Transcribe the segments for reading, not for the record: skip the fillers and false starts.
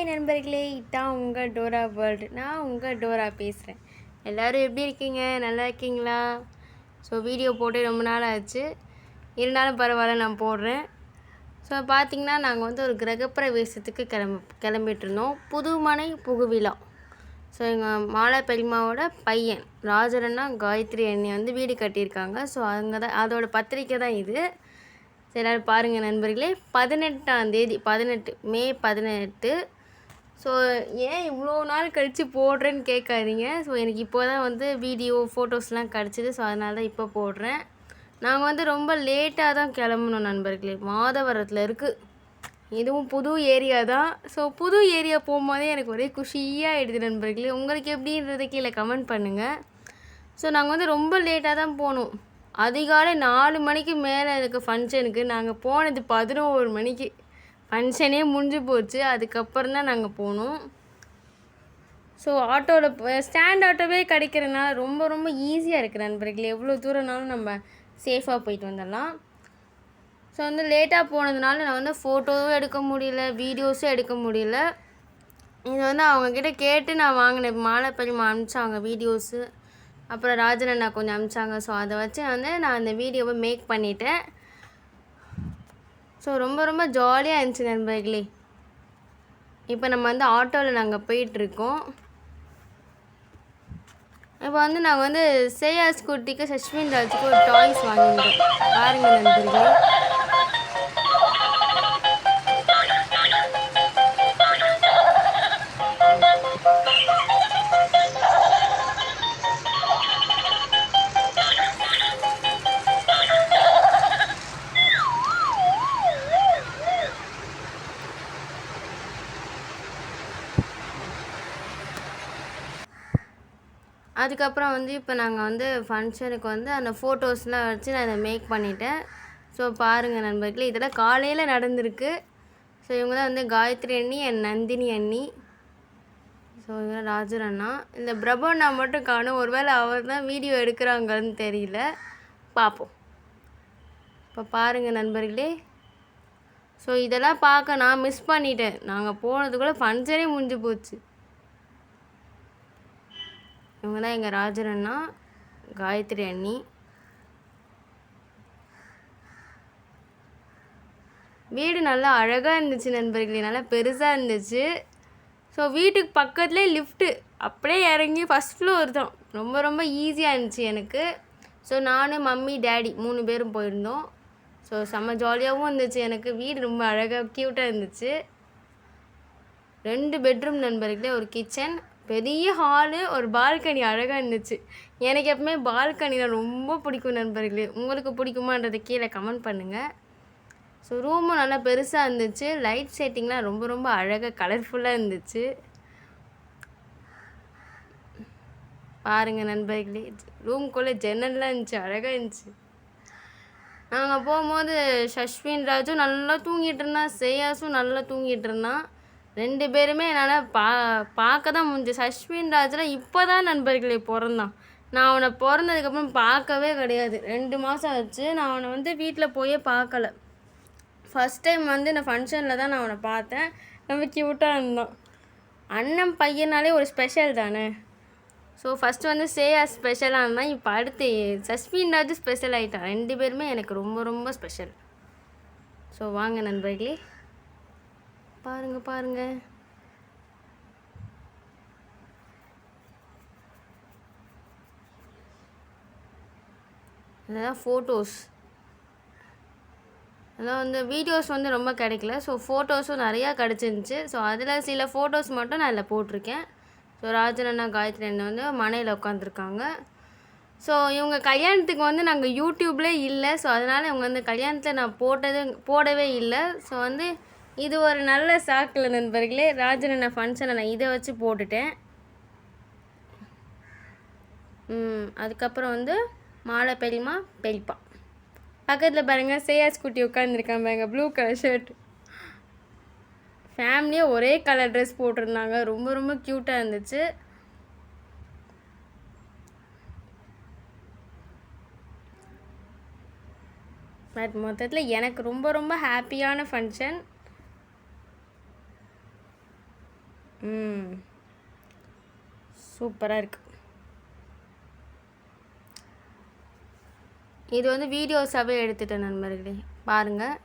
Hi நண்பர்களே, இதான் உங்கள் டோரா வேர்ல்டு. நான் உங்கள் டோரா பேசுகிறேன். எல்லோரும் எப்படி இருக்கீங்க? நல்லா இருக்கீங்களா? ஸோ வீடியோ போட்டு ரொம்ப நாள் ஆச்சு, இருந்தாலும் பரவாயில்ல நான் போடுறேன். ஸோ பார்த்திங்கன்னா நாங்கள் வந்து ஒரு கிரகப்பிரவேசத்துக்கு கிளம்பிட்டுருந்தோம். புதுமனை புகுவிழா. ஸோ எங்கள் மாலை பெரியம்மாவோட பையன் ராஜரண்ணா காயத்ரி அண்ணி வந்து வீடு கட்டியிருக்காங்க. ஸோ அங்கே தான் அதோட பத்திரிக்கை தான் இது. எல்லோரும் பாருங்கள் நண்பர்களே. 18ஆம் தேதி 18 மே 18. ஸோ ஏன் இவ்வளோ நாள் கழித்து போடுறேன்னு கேட்காதீங்க. ஸோ எனக்கு இப்போ தான் வந்து வீடியோ ஃபோட்டோஸ்லாம் கிடச்சிது. ஸோ அதனால தான் இப்போ போடுறேன். நாங்கள் வந்து ரொம்ப லேட்டாக தான் கிளம்புனோம் நண்பர்களே. மாதவரத்தில் இருக்குது. இதுவும் புது ஏரியா தான். ஸோ புது ஏரியா போகும்போதே எனக்கு ஒரே குஷியாகிடுது நண்பர்களே. உங்களுக்கு எப்படின்றத கீழே கமெண்ட் பண்ணுங்கள். ஸோ நாங்கள் வந்து ரொம்ப லேட்டாக தான் போனோம். அதிகாலை 4 மணிக்கு மேலே எனக்கு ஃபங்க்ஷனுக்கு. நாங்கள் போனது 11 மணிக்கு. ஃபங்க்ஷனே முடிஞ்சு போச்சு. அதுக்கப்புறம் தான் நாங்கள் போனோம். ஸோ ஆட்டோவில் ஸ்டாண்ட் ஆட்டோவே கிடைக்கிறதுனால ரொம்ப ரொம்ப ஈஸியாக இருக்குது நண்பர்களே. எவ்வளோ தூரம்னாலும் நம்ம சேஃபாக போயிட்டு வந்துடலாம். ஸோ வந்து லேட்டாக போனதுனால நான் வந்து ஃபோட்டோவும் எடுக்க முடியல, வீடியோஸும் எடுக்க முடியல. இது வந்து அவங்கக்கிட்ட கேட்டு நான் வாங்கினேன். மாலை பெரியம்மா அனுப்பிச்சாங்க வீடியோஸு, அப்புறம் ராஜன் அண்ணா கொஞ்சம் அனுப்பிச்சாங்க. ஸோ அதை வச்சு வந்து நான் அந்த வீடியோவை மேக் பண்ணிட்டேன். ஸோ ரொம்ப ரொம்ப ஜாலியாக இருந்துச்சு நண்பர்களே. இப்போ நம்ம வந்து ஆட்டோவில் நாங்கள் போயிட்டுருக்கோம். இப்போ வந்து நாங்கள் வந்து சேயாஸ் குட்டிக்கு சஷ்மின் ராஜுக்கு ஒரு டாய்ஸ் வாங்கிட்டோம். பாருங்கள் நண்பர்களே. அதுக்கப்புறம் வந்து இப்போ நாங்கள் வந்து ஃபங்க்ஷனுக்கு வந்து அந்த ஃபோட்டோஸ்லாம் வச்சு நான் அதை மேக் பண்ணிட்டேன். ஸோ பாருங்கள் நண்பர்களே, இதெல்லாம் காலையில் நடந்திருக்கு. ஸோ இவங்க தான் வந்து காயத்ரி அண்ணி என் நந்தினி அண்ணி. ஸோ இவங்க ராஜர் அண்ணா. இந்த பிரபு அண்ணா மட்டும் காணும். ஒருவேளை அவர் தான் வீடியோ எடுக்கிறாங்கன்னு தெரியல, பார்ப்போம். இப்போ பாருங்கள் நண்பர்களே. ஸோ இதெல்லாம் பார்க்க நான் மிஸ் பண்ணிட்டேன். நாங்கள் போனதுக்குள்ளே ஃபங்க்ஷனே முடிஞ்சு போச்சு. இவங்க தான் எங்கள் ராஜர் அண்ணா, காயத்ரி அண்ணி. வீடு நல்லா அழகாக இருந்துச்சு நண்பர்களே, நல்லா பெருசாக இருந்துச்சு. ஸோ வீட்டுக்கு பக்கத்துலேயே லிஃப்ட்டு, அப்படியே இறங்கி ஃபஸ்ட் ஃப்ளோர் தான். ரொம்ப ரொம்ப ஈஸியாக இருந்துச்சு எனக்கு. ஸோ நான், மம்மி, டேடி 3 பேரும் போயிருந்தோம். ஸோ செம்ம ஜாலியாகவும் இருந்துச்சு எனக்கு. வீடு ரொம்ப அழகாக க்யூட்டாக இருந்துச்சு. 2 பெட்ரூம் நண்பர்களே, ஒரு கிச்சன், பெரிய ஹாலு, ஒரு பால்கனி அழகாக இருந்துச்சு. எனக்கு எப்பவுமே பால்கனியில் ரொம்ப பிடிக்கும் நண்பர்களே. உங்களுக்கு பிடிக்குமான்றதை கீழே கமெண்ட் பண்ணுங்கள். ஸோ ரூமும் நல்லா பெருசாக இருந்துச்சு. லைட் செட்டிங்லாம் ரொம்ப ரொம்ப அழகாக கலர்ஃபுல்லாக இருந்துச்சு. பாருங்கள் நண்பர்களே, ரூம்குள்ளே ஜன்னல்லாம் இருந்துச்சு, அழகாக இருந்துச்சு. நாங்கள் போகும்போது சஷ்வின் ராஜும் நல்லா தூங்கிட்டு இருந்தான், சேயாஸும் நல்லா தூங்கிட்டு இருந்தான். 2 பேருமே என்னால் பார்க்க தான் முடிஞ்சு. சஷ்மின் ராஜெலாம் இப்போ தான் நண்பர்களே பிறந்தான். நான் அவனை பிறந்ததுக்கப்புறம் பார்க்கவே கிடையாது. 2 மாதம் ஆச்சு. நான் அவனை வந்து வீட்டில் போயே பார்க்கல. ஃபஸ்ட் டைம் வந்து இந்த ஃபங்க்ஷனில் தான் நான் அவனை பார்த்தேன். ரொம்ப க்யூட்டாக இருந்தான். அண்ணன் பையனாலே ஒரு ஸ்பெஷல் தானே. ஸோ ஃபஸ்ட்டு வந்து சேயா ஸ்பெஷலாக இருந்தான். இப்போ அடுத்து சஷ்மின் ராஜு ஸ்பெஷல் ஆகிட்டான். 2 பேருமே எனக்கு ரொம்ப ரொம்ப ஸ்பெஷல். ஸோ வாங்க நண்பர்களே, பாருங்கள். இதெல்லாம் ஃபோட்டோஸ். அதான் வந்து வீடியோஸ் வந்து ரொம்ப கிடைக்கல. ஸோ ஃபோட்டோஸும் நிறையா கிடச்சிருந்துச்சி. ஸோ அதில் சில ஃபோட்டோஸ் மட்டும் நான் அதில் போட்டிருக்கேன். ஸோ ராஜன் அண்ணா, காயத்ரி அண்ணா வந்து மனையில் உட்காந்துருக்காங்க. ஸோ இவங்க கல்யாணத்துக்கு வந்து நாங்கள் யூடியூப்லேயே இல்லை. ஸோ அதனால் இவங்க வந்து கல்யாணத்தில் நான் போடவே இல்லை. ஸோ வந்து இது ஒரு நல்ல சாக்கில் நண்பர்களே. ராஜன் அண்ணா ஃபங்க்ஷனை நான் இதை வச்சு போட்டுட்டேன். அதுக்கப்புறம் வந்து மாலை பெரியம்மா, பெரியப்பா பக்கத்தில் பாருங்கள் சேயாஸ் குட்டி உட்காந்துருக்காங்க பாருங்க, ப்ளூ கலர் ஷர்ட். ஃபேமிலியாக ஒரே கலர் ட்ரெஸ் போட்டிருந்தாங்க. ரொம்ப ரொம்ப க்யூட்டாக இருந்துச்சு. பட் மொத்தத்தில் எனக்கு ரொம்ப ரொம்ப ஹாப்பியான ஃபங்க்ஷன். சூப்பராக இருக்குது. இது வந்து வீடியோஸாகவே எடுத்துட்டேன் நண்பர்களே, பாருங்கள்.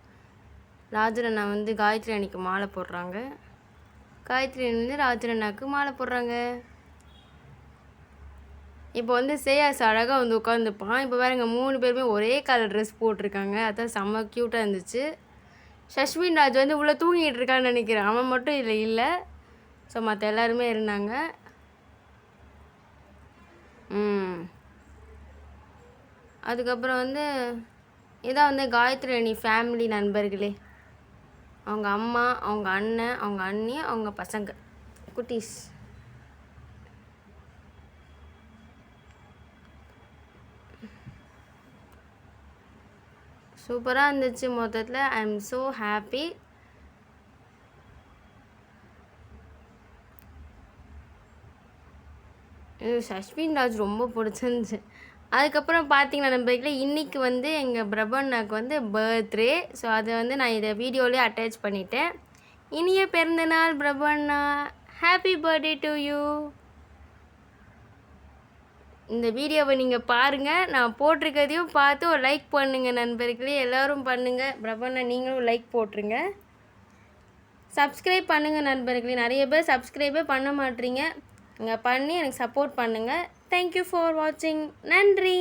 ராஜர் அண்ணா வந்து காயத்ரி அண்ணிக்கு மாலை போடுறாங்க, காயத்ரி வந்து ராஜர் அண்ணாவுக்கு மாலை போடுறாங்க. இப்போ வந்து சேயாஸ் அழகாக வந்து உட்காந்துப்பான். இப்போ பாருங்க 3 பேருமே ஒரே கலர் ட்ரெஸ் போட்டிருக்காங்க, அதான் செம்ம க்யூட்டாக இருந்துச்சு. சஷ்மின் ராஜ் வந்து உள்ளே தூங்கிட்டு இருக்கான்னு நினைக்கிறேன், அவன் மட்டும் இல்லை. ஸோ மற்ற எல்லாருமே இருந்தாங்க. அதுக்கப்புறம் வந்து இதான் வந்து காயத்ரி அண்ணி ஃபேமிலி நண்பர்களே. அவங்க அம்மா, அவங்க அண்ணன், அவங்க அண்ணி, அவங்க பசங்க குட்டீஸ். சூப்பராக இருந்துச்சு மொத்தத்தில். I am so happy. Sashmin Raj ரொம்ப பிடிச்சிருந்துச்சு. அதுக்கப்புறம் பார்த்தீங்கன்னா நண்பர்களே, இன்றைக்கி வந்து எங்கள் பிரபண்ணாக்கு வந்து பர்த்டே. ஸோ அதை வந்து நான் இதை வீடியோலேயே அட்டாச் பண்ணிட்டேன். இனிய பிறந்தநாள் பிரபண்ணா, ஹாப்பி பர்த்டே டு யூ. இந்த வீடியோவை நீங்கள் பாருங்கள், நான் போட்டிருக்கிறதையும் பார்த்து ஒரு லைக் பண்ணுங்கள் நண்பர்களே, எல்லோரும் பண்ணுங்கள். பிரபண்ணா நீங்களும் லைக் போட்டுருங்க. சப்ஸ்கிரைப் பண்ணுங்கள் நண்பர்களே, நிறைய பேர் சப்ஸ்கிரைபே பண்ண மாட்டீங்க. நீங்கள் பண்ணி எனக்கு சப்போர்ட் பண்ணுங்கள். தேங்க்யூ ஃபார் வாட்சிங். நன்றி.